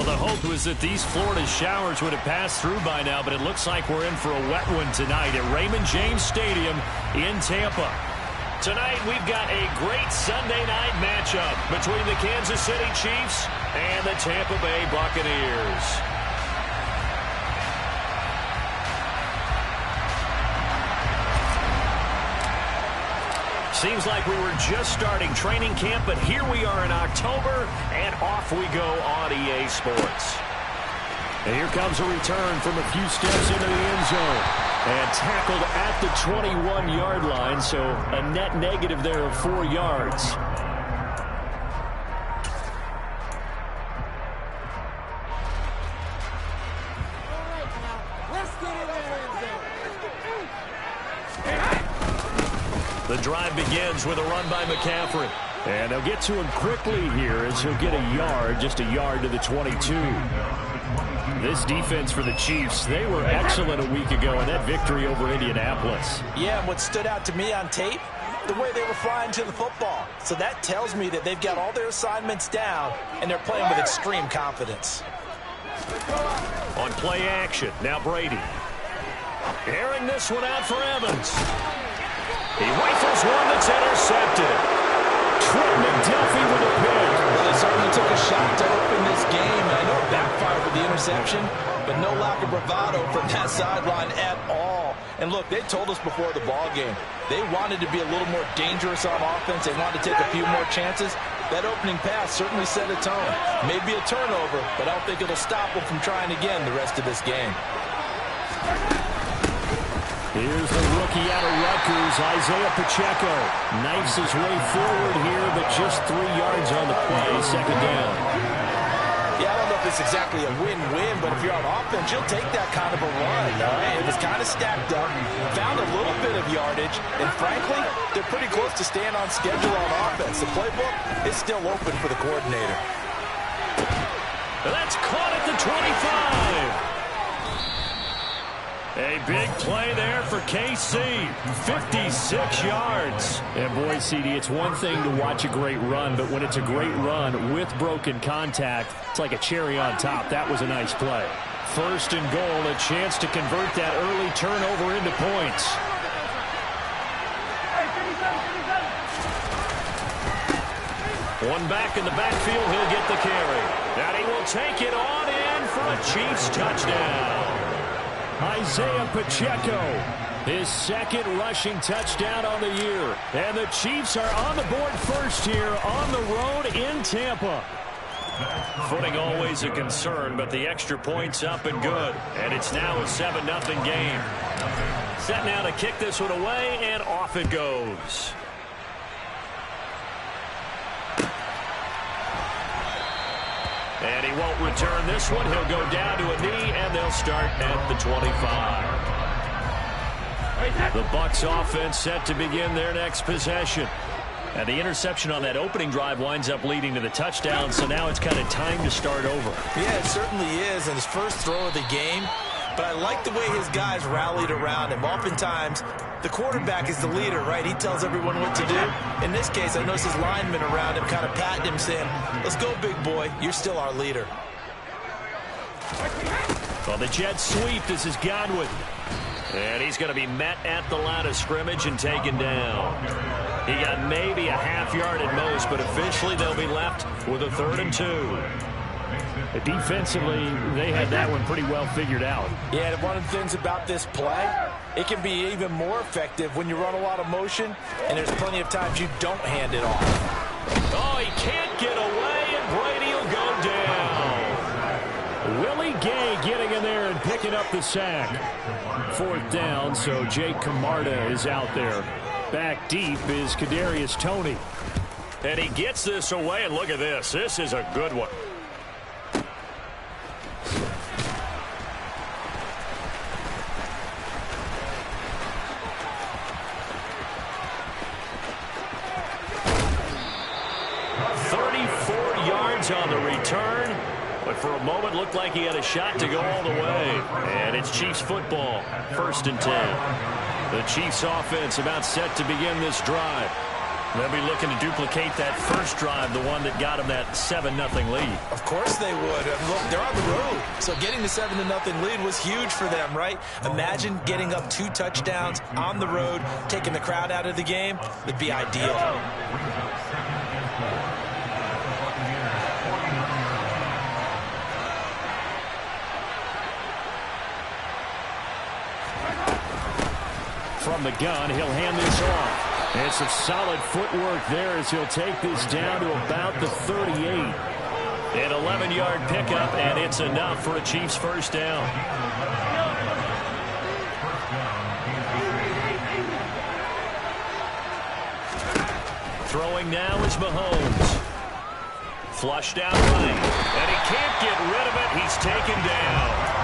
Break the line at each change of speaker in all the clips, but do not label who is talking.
Well, the hope was that these Florida showers would have passed through by now, but it looks like we're in for a wet one tonight at Raymond James Stadium in Tampa. Tonight, we've got a great Sunday night matchup between the Kansas City Chiefs and the Tampa Bay Buccaneers. Seems like we were just starting training camp, but here we are in October, and off we go on EA Sports. And here comes a return from a few steps into the end zone. And tackled at the 21-yard line, so a net negative there of 4 yards. The drive begins with a run by McCaffrey. And they'll get to him quickly here as he'll get a yard, just a yard to the 22. This defense for the Chiefs, they were excellent a week ago in that victory over Indianapolis.
Yeah, and what stood out to me on tape, the way they were flying to the football. So that tells me that they've got all their assignments down, and they're playing with extreme confidence.
On play action, now Brady. Airing this one out for Evans. He rifles one that's intercepted. Trent McDuffie with a pick.
Well, they certainly took a shot to open this game. I know it backfired with the interception, but no lack of bravado from that sideline at all. And look, they told us before the ball game, they wanted to be a little more dangerous on offense. They wanted to take a few more chances. That opening pass certainly set a tone. Maybe a turnover, but I don't think it'll stop them from trying again the rest of this game.
Here's the rookie out of Rutgers, Isaiah Pacheco. Knifes his way forward here, but just 3 yards on the play, second down.
Yeah, I don't know if it's exactly a win-win, but if you're on offense, you'll take that kind of a run. It was kind of stacked up, found a little bit of yardage, and frankly, they're pretty close to staying on schedule on offense. The playbook is still open for the coordinator.
That's caught at the 25. A big play there for KC. 56 yards. And boy, CD, it's one thing to watch a great run, but when it's a great run with broken contact, it's like a cherry on top. That was a nice play. First and goal, a chance to convert that early turnover into points. One back in the backfield, he'll get the carry. And he will take it on in for a Chiefs touchdown. Isaiah Pacheco, his second rushing touchdown on the year. And the Chiefs are on the board first here on the road in Tampa. Footing always a concern, but the extra point's up and good. And it's now a 7-0 game. Set now to kick this one away, and off it goes. And he won't return this one. He'll go down to a knee, and they'll start at the 25. The Bucs offense set to begin their next possession. And the interception on that opening drive winds up leading to the touchdown, so now it's kind of time to start over.
Yeah, it certainly is, and his first throw of the game. But I like the way his guys rallied around him. Oftentimes, the quarterback is the leader, right? He tells everyone what to do. In this case, I noticed his linemen around him kind of patting him, saying, let's go, big boy. You're still our leader.
Well, the jet sweep. This is Godwin. And he's going to be met at the line of scrimmage and taken down. He got maybe a half yard at most, but officially they'll be left with a 3rd and 2.
Defensively, they had that one pretty well figured out.
Yeah, one of the things about this play, it can be even more effective when you run a lot of motion, and there's plenty of times you don't hand it off.
Oh, he can't get away, and Brady will go down.
Willie Gay getting in there and picking up the sack. 4th down, so Jake Camarda is out there. Back deep is Kadarius Toney.
And he gets this away, and look at this. This is a good one. On the return, but for a moment looked like he had a shot to go all the way. And it's Chiefs football, 1st and 10. The Chiefs offense about set to begin this drive. They'll be looking to duplicate that first drive, the one that got them that 7-0 lead.
Of course they would. Look, they're on the road, so getting the 7-0 lead was huge for them, right? Imagine getting up 2 touchdowns on the road, taking the crowd out of the game. It'd be ideal.
From the gun, he'll hand this off. And some solid footwork there as he'll take this down to about the 38.
An 11-yard pickup, and it's enough for a Chiefs first down. Throwing now is Mahomes. Flushed out right, and he can't get rid of it. He's taken down.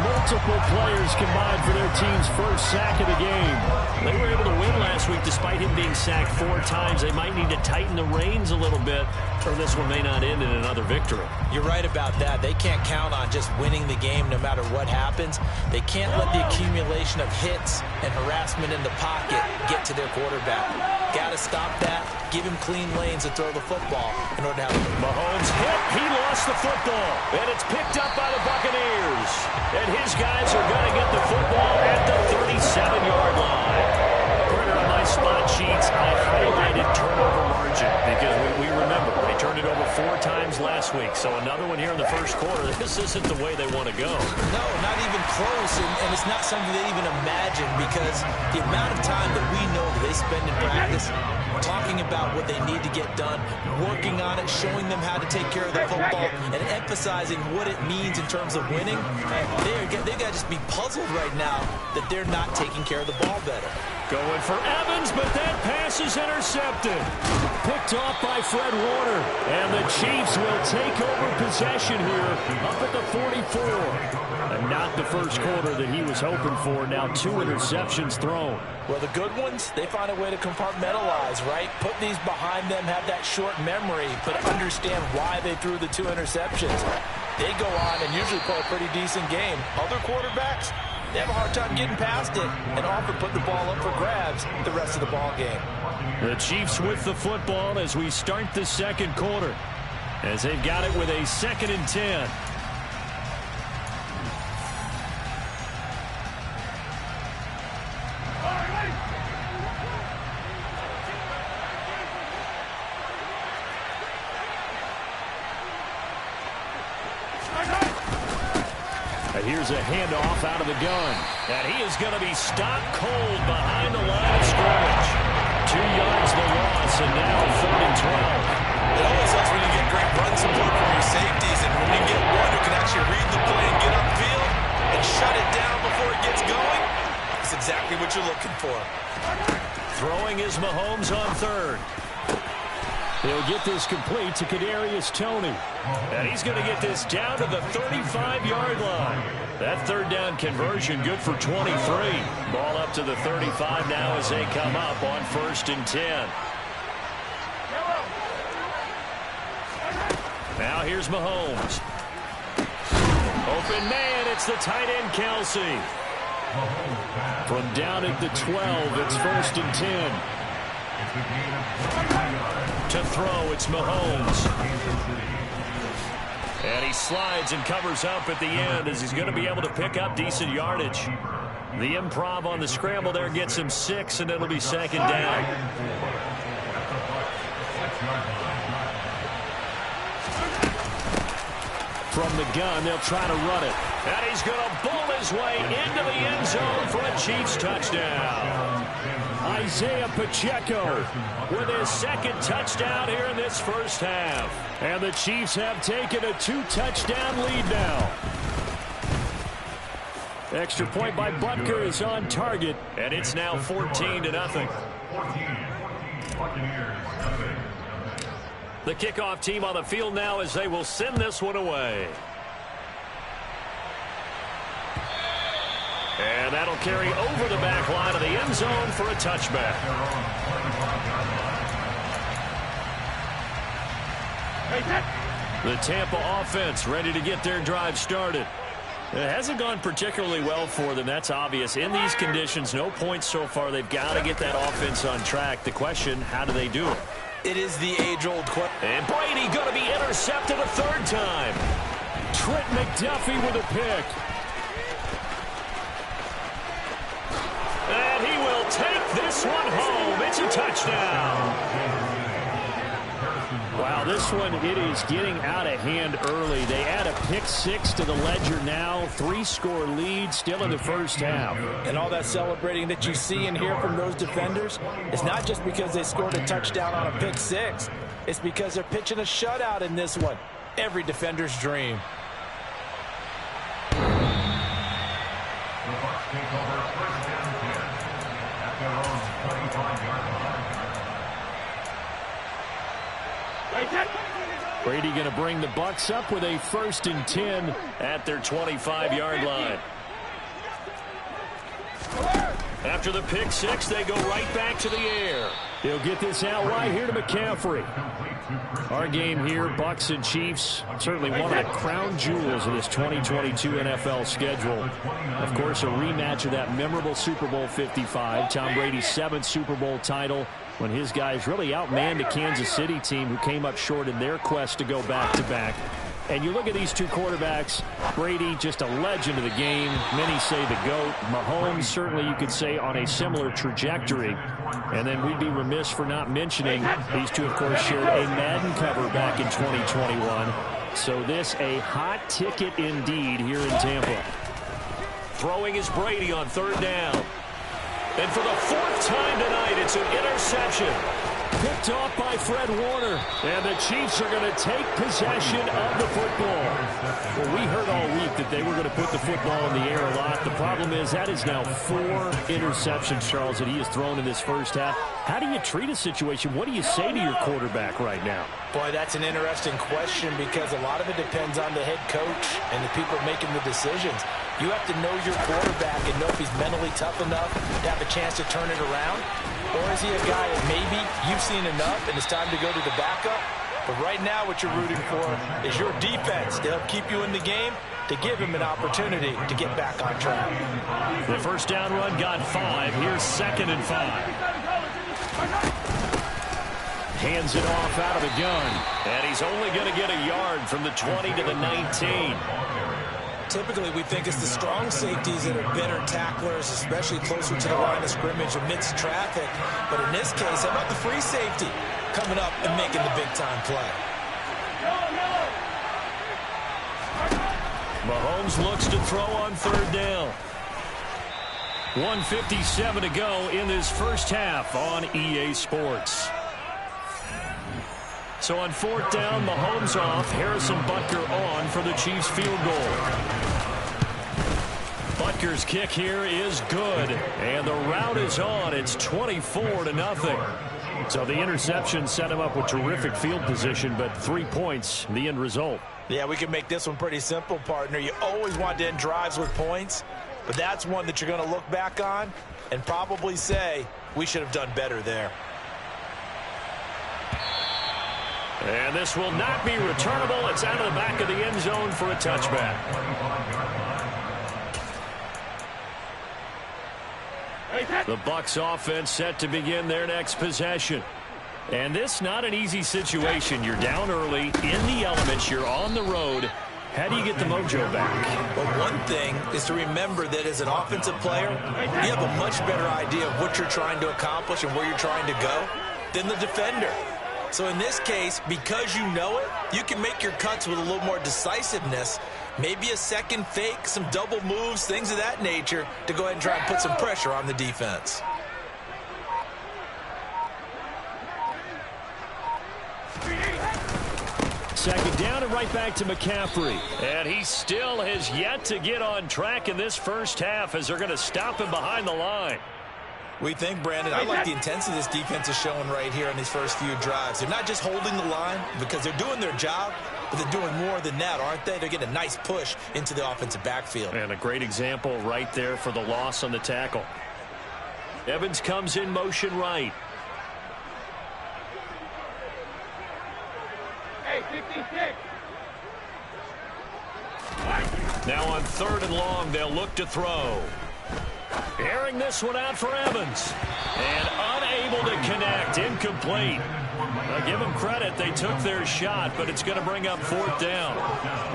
Multiple players combined for their team's first sack of the game.
They were able to win last week despite him being sacked 4 times. They might need to tighten the reins a little bit, or this one may not end in another victory.
You're right about that. They can't count on just winning the game no matter what happens. They can't let the accumulation of hits and harassment in the pocket get to their quarterback. Got to stop that. Give him clean lanes to throw the football in order to have
Mahomes hit. He lost the football, and it's picked up by the Buccaneers. And his guys are going to get the football at the 37-yard line. Printer on my spot sheets, I highlighted turnover margin because we remember they turned it over 4 times last week. So another one here in the first quarter. This isn't the way they want to go.
No, not even close, and it's not something they even imagine because the amount of time that we know that they spend in practice talking about what they need to get done, working on it, showing them how to take care of the football, and emphasizing what it means in terms of winning. They've got to just be puzzled right now that they're not taking care of the ball better.
Going for Evans, but that pass is intercepted. Picked off by Fred Warner. And the Chiefs will take over possession here up at the 44. And not the first quarter that he was hoping for. Now 2 interceptions thrown.
Well, the good ones, they find a way to compartmentalize, right? Put these behind them, have that short memory, but understand why they threw the 2 interceptions. They go on and usually play a pretty decent game. Other quarterbacks, they have a hard time getting past it and often put the ball up for grabs the rest of the ball game.
The Chiefs with the football as we start the second quarter, as they've got it with a 2nd and 10. Here's a handoff out of the gun.
And he is going to be stopped cold behind the line of scrimmage. 2 yards the loss, and now 3rd and 12.
It always helps when you get great run support from your safeties, and when you get one who can actually read the play and get upfield and shut it down before it gets going, that's exactly what you're looking for.
Throwing is Mahomes on 3rd.
He'll get this complete to Kadarius Toney.
And he's going to get this down to the 35-yard line. That 3rd down conversion good for 23. Ball up to the 35 now as they come up on 1st and 10. Now here's Mahomes. Open man, it's the tight end Kelsey.
From down at the 12, it's 1st and 10.
To throw, it's Mahomes. And he slides and covers up at the end as he's going to be able to pick up decent yardage. The improv on the scramble there gets him 6, and it'll be 2nd down.
From the gun, they'll try to run it.
And he's going to bull his way into the end zone for a Chiefs touchdown.
Isaiah Pacheco
with his 2nd touchdown here in this first half.
And the Chiefs have taken a 2-touchdown lead now. Extra point by Butker is on target.
And it's now 14-0. The kickoff team on the field now as they will send this one away. And that'll carry over the back line of the end zone for a touchback. The Tampa offense ready to get their drive started.
It hasn't gone particularly well for them. That's obvious. In these conditions, no points so far. They've got to get that offense on track. The question, how do they do it?
It is the age-old question.
And Brady going to be intercepted a third time. Trent McDuffie with a pick. And he will take this one home. It's a touchdown. Wow, this one, it is getting out of hand early. They add a pick-6 to the ledger now. 3-score lead still in the first half.
And all that celebrating that you see and hear from those defenders is not just because they scored a touchdown on a pick-6. It's because they're pitching a shutout in this one. Every defender's dream.
Brady going to bring the Bucs up with a 1st and 10 at their 25-yard line. After the pick-6, they go right back to the air. He'll get this out wide here to McCaffrey. Our game here, Bucs and Chiefs, certainly one of the crown jewels of this 2022 NFL schedule. Of course, a rematch of that memorable Super Bowl 55, Tom Brady's 7th Super Bowl title, when his guys really outmanned the Kansas City team who came up short in their quest to go back-to-back. And you look at these two quarterbacks, Brady, just a legend of the game. Many say the GOAT. Mahomes, certainly you could say, on a similar trajectory. And then we'd be remiss for not mentioning these two, of course, shared a Madden cover back in 2021. So this a hot ticket indeed here in Tampa. Throwing is Brady on 3rd down. And for the 4th time tonight, it's an interception. Picked off by Fred Warner. And the Chiefs are going to take possession of the football. Well, we heard all week that they were going to put the football in the air a lot. The problem is that is now 4 interceptions, Charles, that he has thrown in this first half. How do you treat a situation? What do you say to your quarterback right now?
Boy, that's an interesting question because a lot of it depends on the head coach and the people making the decisions. You have to know your quarterback and know if he's mentally tough enough to have a chance to turn it around. Or is he a guy that maybe you've seen enough and it's time to go to the backup? But right now what you're rooting for is your defense to help keep you in the game, to give him an opportunity to get back on track.
The first down run got 5. Here's 2nd and 5. Hands it off out of the gun. And he's only going to get a yard from the 20 to the 19.
Typically, we think it's the strong safeties that are better tacklers, especially closer to the line of scrimmage amidst traffic. But in this case, how about the free safety coming up and making the big-time play?
Mahomes looks to throw on 3rd down. 1:57 to go in this first half on EA Sports. So on 4th down, Mahomes off, Harrison Butker on for the Chiefs field goal. Butker's kick here is good, and the route is on. It's 24-0. So the interception set him up with terrific field position, but 3 points, the end result.
Yeah, we can make this one pretty simple, partner. You always want to end drives with points, but that's one that you're going to look back on and probably say, we should have done better there.
And this will not be returnable. It's out of the back of the end zone for a touchback. The Bucs offense set to begin their next possession. And this not an easy situation. You're down early, in the elements, you're on the road. How do you get the mojo back?
Well, one thing is to remember that as an offensive player, you have a much better idea of what you're trying to accomplish and where you're trying to go than the defender. So in this case, because you know it, you can make your cuts with a little more decisiveness, maybe a second fake, some double moves, things of that nature, to go ahead and try and put some pressure on the defense.
Second down and right back to McCaffrey. And he still has yet to get on track in this first half as they're going to stop him behind the line.
We think, Brandon, I like the intensity this defense is showing right here on these first few drives. They're not just holding the line because they're doing their job, but they're doing more than that, aren't they? They're getting a nice push into the offensive backfield.
And a great example right there for the loss on the tackle. Evans comes in motion right.
Hey, 56.
Now on 3rd and long, they'll look to throw. Airing this one out for Evans. And unable to connect. Incomplete. Now give them credit. They took their shot, but it's going to bring up 4th down.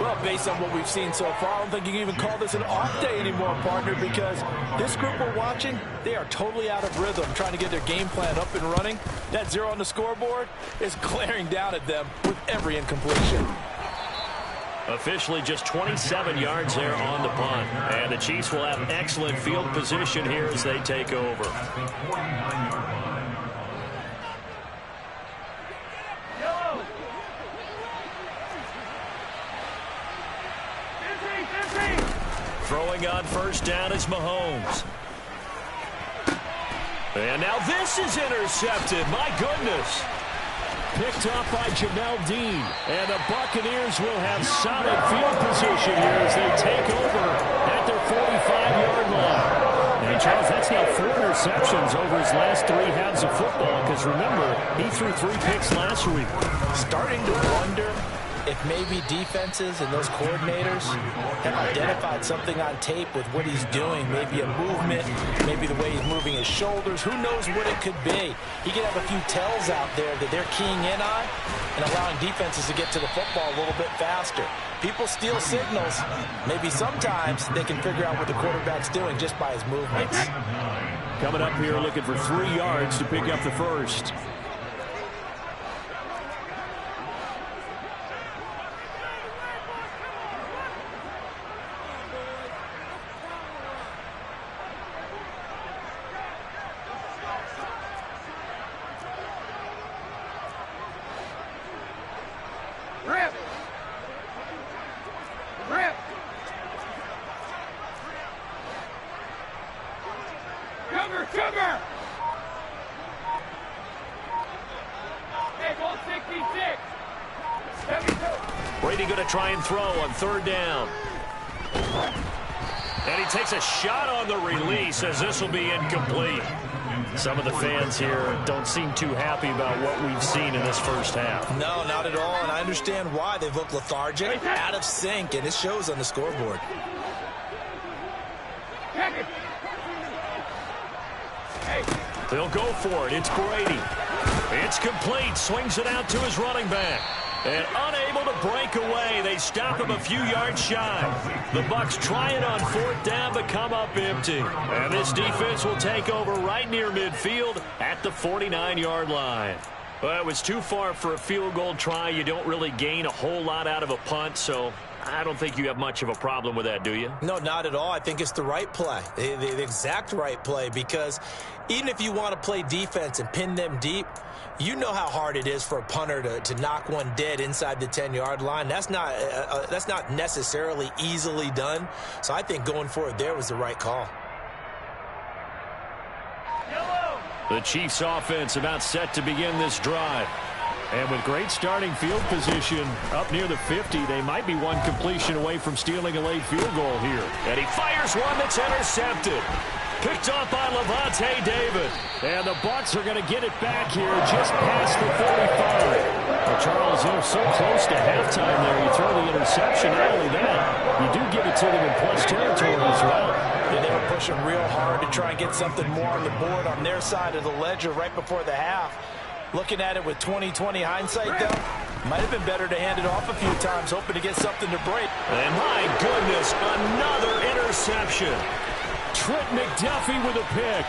Well, based on what we've seen so far, I don't think you can even call this an off day anymore, partner, because this group we're watching, they are totally out of rhythm, trying to get their game plan up and running. That 0 on the scoreboard is glaring down at them with every incompletion.
Officially just 27 yards there on the punt. And the Chiefs will have excellent field position here as they take over. Throwing on 1st down is Mahomes. And now this is intercepted. My goodness. Picked up by Jamel Dean. And the Buccaneers will have solid field position here as they take over at their 45-yard line. And, Charles, that's now 4 interceptions over his last 3 halves of football, because, remember, he threw 3 picks last week.
Starting to wonder if maybe defenses and those coordinators have identified something on tape with what he's doing, maybe a movement, maybe the way he's moving his shoulders. Who knows what it could be? He could have a few tells out there that they're keying in on and allowing defenses to get to the football a little bit faster. People steal signals. Maybe sometimes they can figure out what the quarterback's doing just by his movements.
Coming up here looking for 3 yards to pick up the first.
Brady going to try and throw on 3rd down. And he takes a shot on the release as this will be incomplete. Some of the fans here don't seem too happy about what we've seen in this first half.
No, not at all, and I understand why. They've looked lethargic, out of sync, and it shows on the scoreboard.
They'll go for it. It's Brady. It's complete. Swings it out to his running back. And unable to break away. They stop him a few yards shy. The Bucs try it on 4th down, but come up empty. And this defense will take over right near midfield at the 49-yard line. Well, it was too far for a field goal try. You don't really gain a whole lot out of a punt, so I don't think you have much of a problem with that, do you?
No, not at all. I think it's the right play, the exact right play, because even if you want to play defense and pin them deep, you know how hard it is for a punter to knock one dead inside the 10-yard line. That's not necessarily easily done. So I think going for it there was the right call.
The Chiefs offense about set to begin this drive.
And with great starting field position up near the 50, they might be one completion away from stealing a late field goal here.
And he fires one that's intercepted. Picked off by Levante David.
And the Bucs are going to get it back here just past the 45. Well, Charles, they're so close to halftime there. You throw the interception. Not only that, you do give it to them in plus territory as well.
Yeah, they were pushing real hard to try and get something more on the board on their side of the ledger right before the half. Looking at it with 20/20 hindsight, though, might have been better to hand it off a few times, hoping to get something to break.
And my goodness, another interception.
Trent McDuffie with a pick.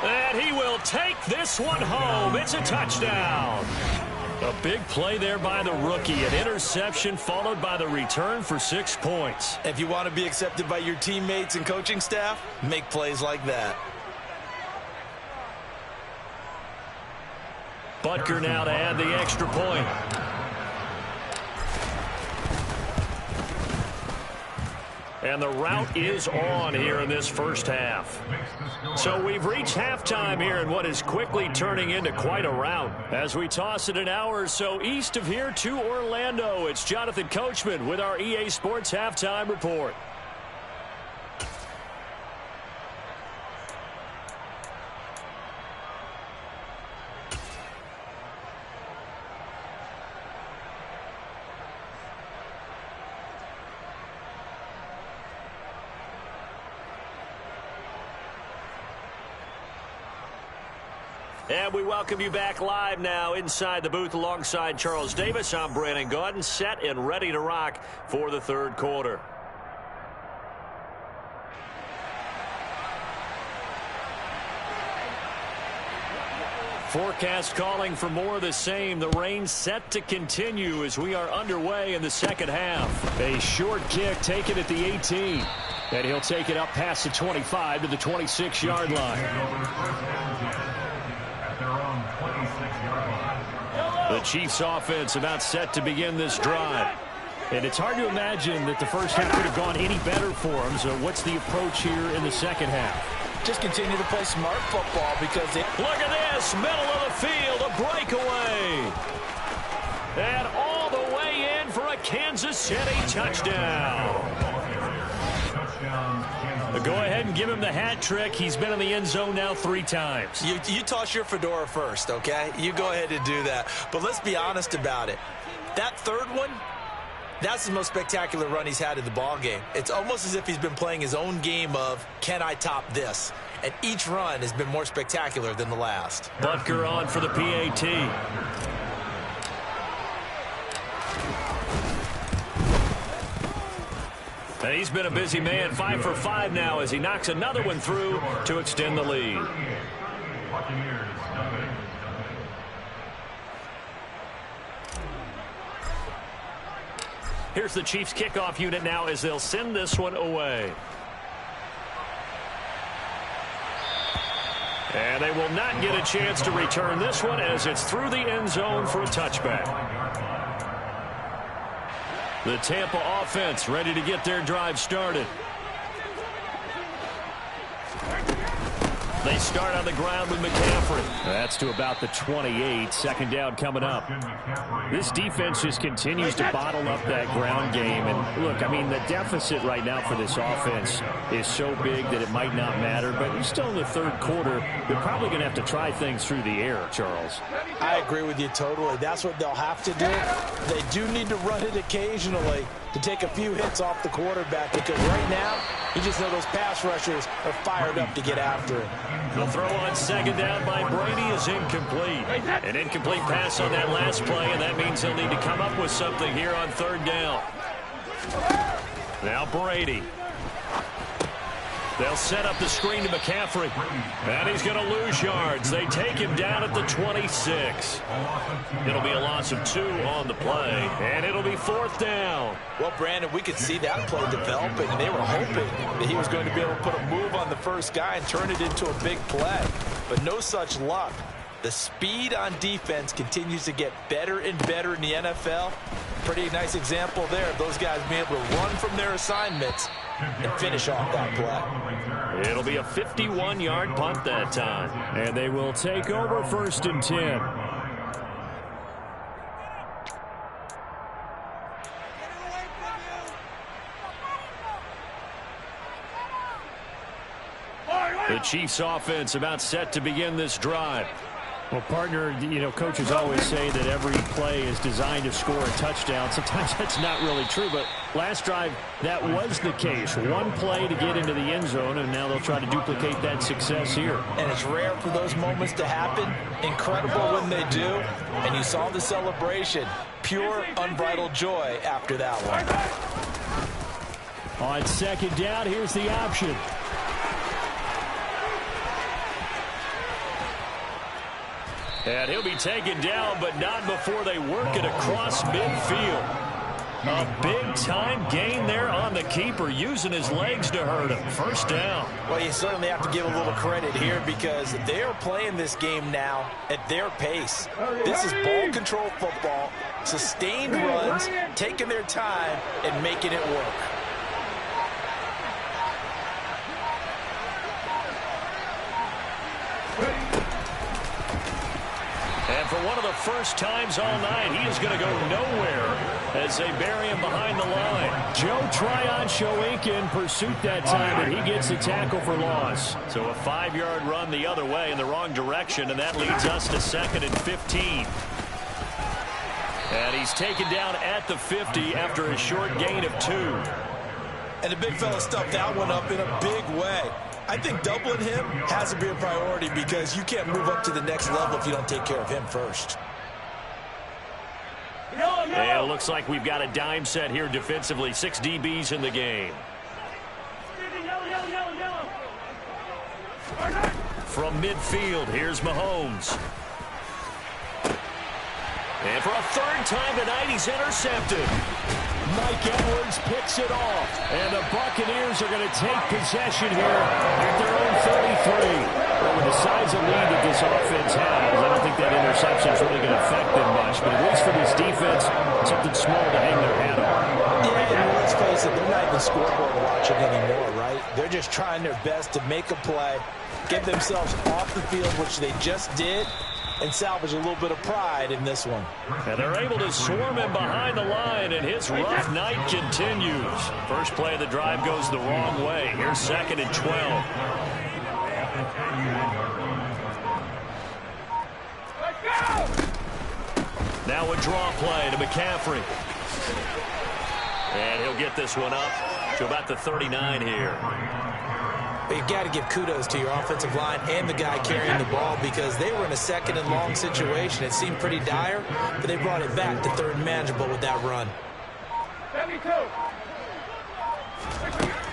And he will take this one home. It's a touchdown. A big play there by the rookie. An interception followed by the return for 6 points.
If you want to be accepted by your teammates and coaching staff, make plays like that.
Butker now to add the extra point. And the route is on here in this first half. So we've reached halftime here in what is quickly turning into quite a rout. As we toss it an hour or so east of here to Orlando, it's Jonathan Coachman with our EA Sports Halftime Report. And we welcome you back live now inside the booth alongside Charles Davis. I'm Brandon Gaudin, set and ready to rock for the third quarter. Forecast calling for more of the same. The rain set to continue as we are underway in the second half. A short kick taken at the 18. And he'll take it up past the 25 to the 26-yard line. The Chiefs offense about set to begin this drive. And it's hard to imagine that the first half could have gone any better for them. So what's the approach here in the second half?
Just continue to play smart football because they...
Look at this, middle of the field, a breakaway. And all the way in for a Kansas City touchdown. Go ahead and give him the hat trick. He's been in the end zone now 3 times.
You toss your fedora first, okay? You go ahead and do that. But let's be honest about it. That third one, that's the most spectacular run he's had in the ballgame. It's almost as if he's been playing his own game of, can I top this? And each run has been more spectacular than the last.
Butker on for the PAT. And he's been a busy man, 5 for 5 now as he knocks another one through to extend the lead. Here's the Chiefs kickoff unit now as they'll send this one away. And they will not get a chance to return this one as it's through the end zone for a touchback. The Tampa offense ready to get their drive started. They start on the ground with McCaffrey. That's to about the 28. Second down coming up. This defense just continues to bottle up that ground game. And look, I mean, the deficit right now for this offense is so big that it might not matter. But you're still in the third quarter. They're probably going to have to try things through the air, Charles.
I agree with you totally. That's what they'll have to do. They do need to run it occasionally to take a few hits off the quarterback because right now, you just know those pass rushers are fired up to get after it.
The throw on second down by Brady is incomplete. An incomplete pass on that last play, and that means he'll need to come up with something here on third down. Now Brady. They'll set up the screen to McCaffrey. And he's going to lose yards. They take him down at the 26. It'll be a loss of 2 on the play. And it'll be fourth down.
Well, Brandon, we could see that play developing. And they were hoping that he was going to be able to put a move on the first guy and turn it into a big play. But no such luck. The speed on defense continues to get better and better in the NFL. Pretty nice example there of those guys being able to run from their assignments and finish off that play.
It'll be a 51-yard punt that time. And they will take over first and 10. The Chiefs offense about set to begin this drive. Well, partner, you know, coaches always say that every play is designed to score a touchdown. Sometimes that's not really true, but last drive, that was the case. One play to get into the end zone, and now they'll try to duplicate that success here.
And it's rare for those moments to happen. Incredible when they do. And you saw the celebration. Pure, unbridled joy after that one.
On second down, here's the option.
And he'll be taken down, but not before they work it across midfield. A big-time gain there on the keeper, using his legs to hurt him. First down.
Well, you certainly have to give a little credit here because they are playing this game now at their pace. This is ball control football, sustained runs, taking their time, and making it work.
And for one of the first times all night, he is going to go nowhere as they bury him behind the line.
Joe Tryon showing in pursuit that time, but he gets the tackle for loss.
So a 5-yard run the other way in the wrong direction, and that leads us to 2nd and 15. And he's taken down at the 50 after a short gain of 2.
And the big fella stuffed that one up in a big way. I think doubling him has to be a priority because you can't move up to the next level if you don't take care of him first.
And it looks like we've got a dime set here defensively. 6 DBs in the game. From midfield, here's Mahomes. And for a third time tonight, he's intercepted. Mike Edwards picks it off. And the Buccaneers are going to take possession here at their own 33. Well, with the size of lead that this offense has, I don't think that interception is really going to affect them much. But at least for this defense, something small to hang their hat on.
Yeah, and let's face it, they're not even scoreboard watching anymore, right? They're just trying their best to make a play, get themselves off the field, which they just did, and salvage a little bit of pride in this one.
And they're able to swarm him behind the line, and his rough night continues. First play of the drive goes the wrong way. Here's 2nd and 12. Now a draw play to McCaffrey. And he'll get this one up to about the 39 here.
You've got to give kudos to your offensive line and the guy carrying the ball because they were in a 2nd and long situation. It seemed pretty dire, but they brought it back to 3rd and manageable with that run.
72.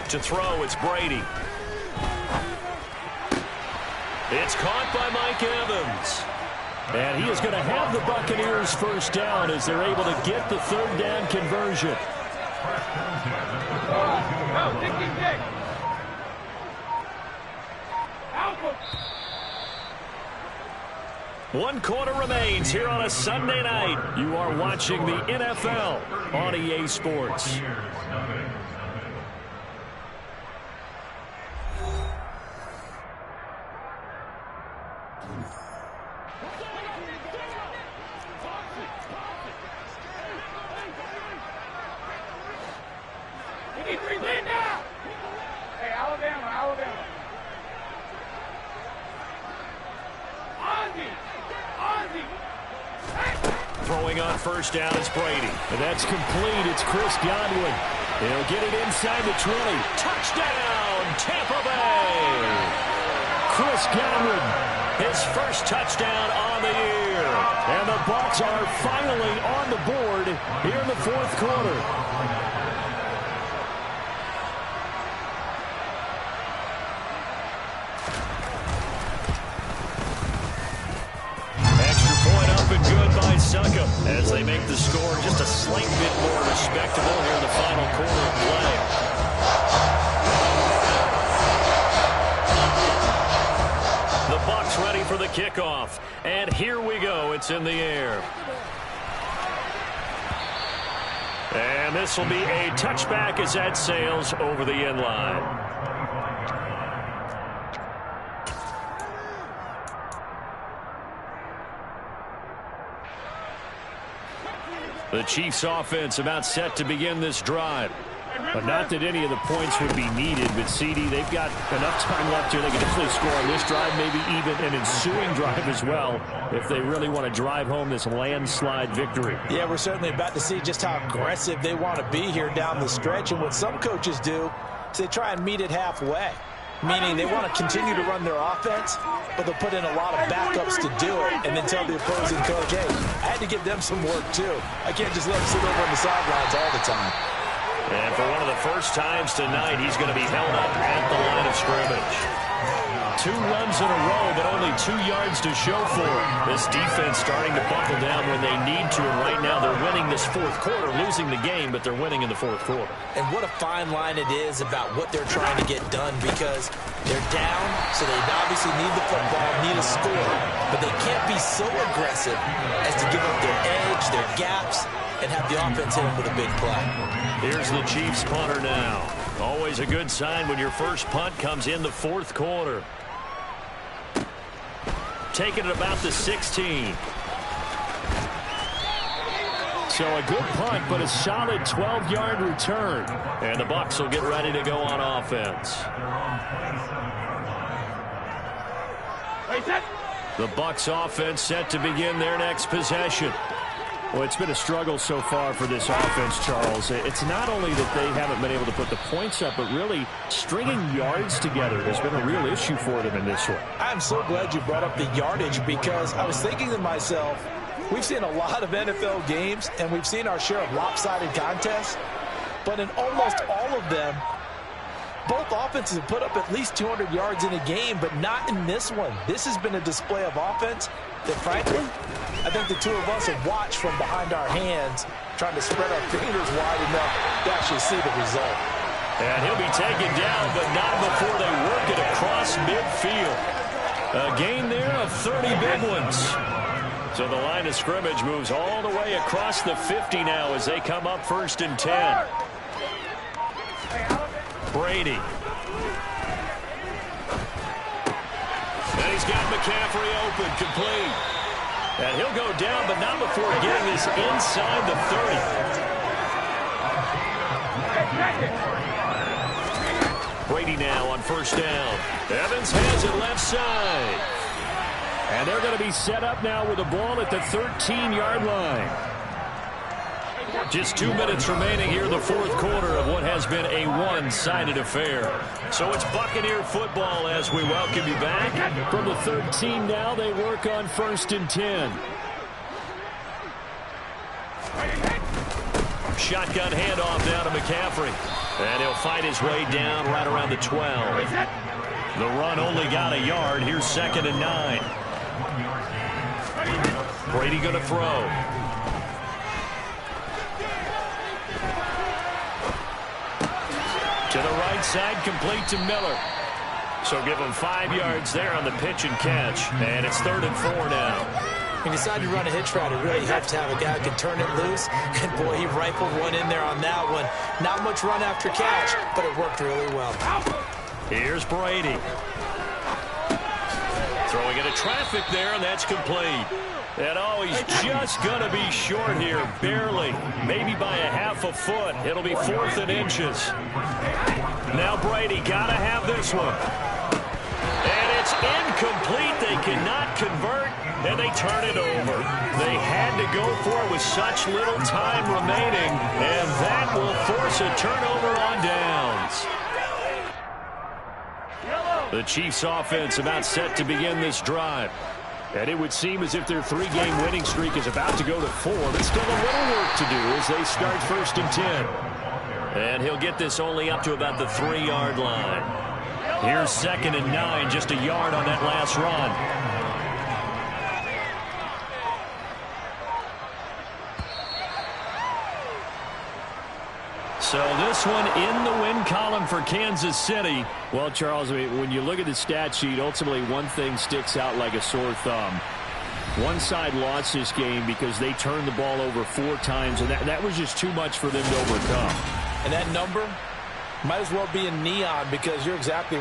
To throw, it's Brady. It's caught by Mike Evans. And he is going to have the Buccaneers first down as they're able to get the 3rd down conversion. One quarter remains here on a Sunday night. You are watching the NFL on EA Sports. Throwing on first down is Brady. And that's complete. It's Chris Godwin. He'll get it inside the 20. Touchdown, Tampa Bay. Chris Godwin, his first touchdown on the year. And the Bucs are finally on the board here in the 4th quarter. Succop as they make the score just a slight bit more respectable here in the final quarter of play. The Bucs ready for the kickoff. And here we go. It's in the air. And this will be a touchback as that sails over the end line. The Chiefs offense about set to begin this drive. But not that any of the points would be needed, but CD, they've got enough time left here. They can definitely score on this drive, maybe even an ensuing drive as well, if they really want to drive home this landslide victory.
Yeah, we're certainly about to see just how aggressive they want to be here down the stretch. And what some coaches do is they try and meet it halfway, meaning they want to continue to run their offense, but they'll put in a lot of backups to do it and then tell the opposing coach, hey, I had to give them some work too. I can't just let them sit over on the sidelines all the time.
And for one of the first times tonight, he's going to be held up at the line of scrimmage. 2 runs in a row, but only 2 yards to show for it. This defense starting to buckle down when they need to, and right now they're winning this 4th quarter, losing the game, but they're winning in the 4th quarter.
And what a fine line it is about what they're trying to get done because they're down, so they obviously need the football, need a score, but they can't be so aggressive as to give up their edge, their gaps, and have the offense hit them with a big play.
Here's the Chiefs punter now. Always a good sign when your first punt comes in the 4th quarter. Taking it about the 16. So a good punt, but a solid 12-yard return. And the Bucs will get ready to go on offense. The Bucs offense set to begin their next possession. Well, it's been a struggle so far for this offense, Charles. It's not only that they haven't been able to put the points up, but really stringing yards together has been a real issue for them in this one.
I'm so glad you brought up the yardage, because I was thinking to myself, we've seen a lot of NFL games, and we've seen our share of lopsided contests, but in almost all of them, both offenses have put up at least 200 yards in a game, but not in this one. This has been a display of offense that, frankly, I think the two of us have watched from behind our hands, trying to spread our fingers wide enough to actually see the result.
And he'll be taken down, but not before they work it across midfield. A gain there of 30 big ones. So the line of scrimmage moves all the way across the 50 now as they come up 1st and 10. Brady. And he's got McCaffrey open, complete. And he'll go down, but not before getting this inside the 30. Brady now on 1st down. Evans has it left side. And they're going to be set up now with the ball at the 13-yard line. Just 2 minutes remaining here in the 4th quarter of what has been a one-sided affair. So it's Buccaneer football as we welcome you back. From the 13 now, they work on 1st and 10. Shotgun handoff down to McCaffrey. And he'll fight his way down right around the 12. The run only got a yard. Here's 2nd and 9. Brady going to throw. To the right side, complete to Miller. So give him 5 yards there on the pitch and catch. And it's 3rd and 4 now.
When you decide to run a hitch route, you really have to have a guy who can turn it loose. And, boy, he rifled one in there on that one. Not much run after catch, but it worked really well.
Here's Brady. Throwing into traffic there, and that's complete. And, oh, he's just going to be short here, barely. Maybe by a half a foot. It'll be 4th and inches. Now Brady got to have this one. And it's incomplete. They cannot convert, and they turn it over. They had to go for it with such little time remaining, and that will force a turnover on downs. The Chiefs offense about set to begin this drive. And it would seem as if their 3-game winning streak is about to go to 4. But still a little work to do as they start 1st and 10. And he'll get this only up to about the 3-yard line. Here's 2nd and 9, just a yard on that last run. So this one in the win column for Kansas City. Well, Charles, I mean, when you look at the stat sheet, ultimately one thing sticks out like a sore thumb. One side lost this game because they turned the ball over 4 times, and that was just too much for them to overcome.
And that number might as well be in neon, because you're exactly